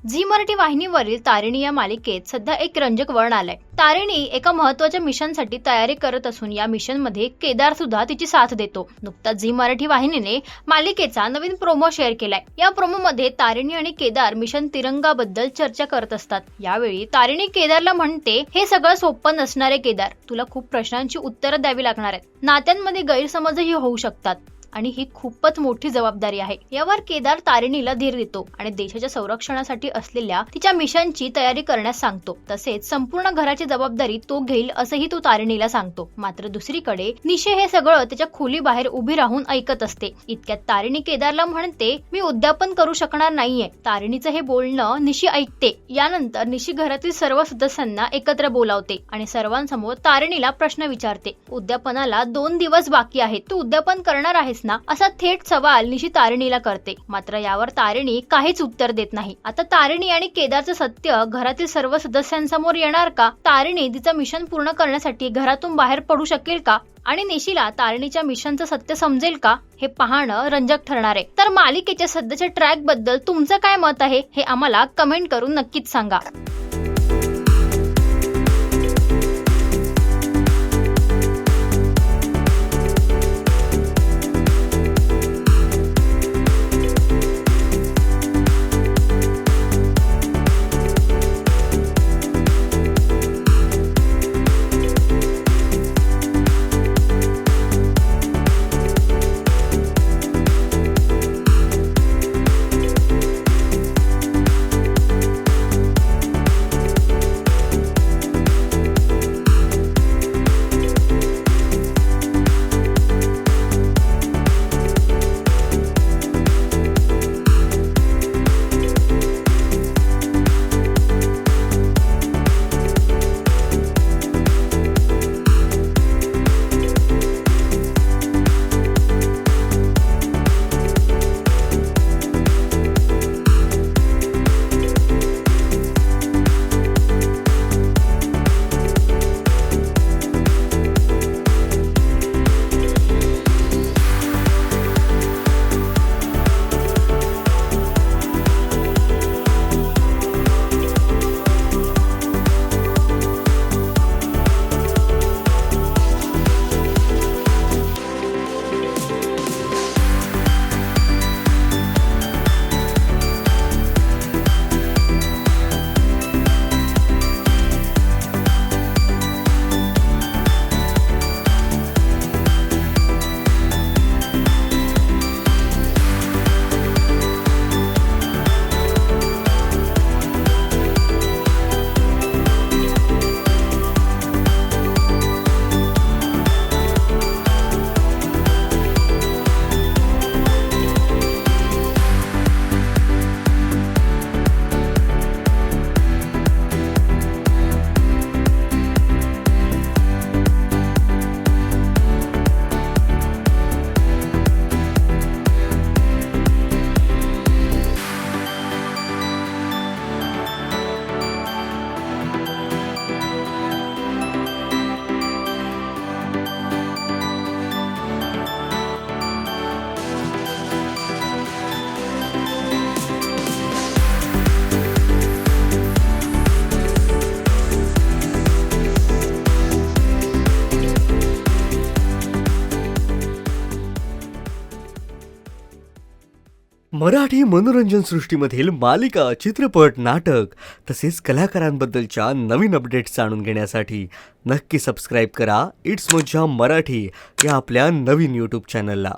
Zee Marathi वाहिनीवरील तारिणी या मालिकेत सध्या एक रंजक वळण आलंय। तारिणी एका महत्त्वाच्या मिशनसाठी तयारी करत असून या मिशनमध्ये केदार सुद्धा तिची साथ देतो। नुकताच झी मराठी वाहिनीने मालिकेचा नवीन प्रोमो शेअर केलाय। या प्रोमोमध्ये तारिणी आणि केदार मिशन तिरंगाबद्दल चर्चा करत असतात। यावेळी तारिणी केदारला म्हणते, हे सगळं सोपं नसणारे केदार, तुला खूप प्रश्नांची उत्तरं द्यावी लागणार आहेत। नात्यांमध्ये गैरसमजही होऊ शकतात आणि ही खूपच मोठी जबाबदारी आहे। यावर केदार तारिणीला धीर देतो आणि देशाच्या संरक्षणासाठी असलेल्या तिच्या मिशनची तयारी करण्यास सांगतो। तसेच संपूर्ण घराची जबाबदारी तो घेईल असंही तो तारिणीला सांगतो। मात्र दुसरीकडे निशी हे सगळं त्याच्या खोली बाहेर उभी राहून ऐकत असते। इतक्यात तारिणी केदारला म्हणते, मी उद्यापन करू शकणार नाहीये। तारिणीचं हे बोलणं निशी ऐकते। यानंतर निशी घरातील सर्व सदस्यांना एकत्र बोलावते आणि सर्वांसमोर तारिणीला प्रश्न विचारते। उद्यापनाला 2 दिवस बाकी आहेत, तू उद्यापन करणार आहेस ना, असा थेट सवाल निशी तारिणीला करते। मात्र यावर तारिणी काहीच उत्तर देत नाही। आता तारिणी आणि केदारचं सत्य घरातील सर्व सदस्यांसमोर येणार का? तारिणी तिचं मिशन पूर्ण करण्यासाठी घरातून बाहेर पडू शकेल का? आणि निशीला तारिणीच्या मिशनचं सत्य समजेल का? हे पाहणं रंजक ठरणार आहे। तर मालिकेच्या सध्याच्या ट्रॅक बद्दल तुमचं काय मत आहे हे आम्हाला कमेंट करून नक्कीच सांगा। मराठी मनोरंजन सृष्टीमधील मालिका, चित्रपट, नाटक तसेच कलाकारांबद्दलच्या नवीन अपडेट्स जाणून घेण्यासाठी नक्की सबस्क्राईब करा इट्स मज्जा मराठी या आपल्या नवीन YouTube चॅनलला।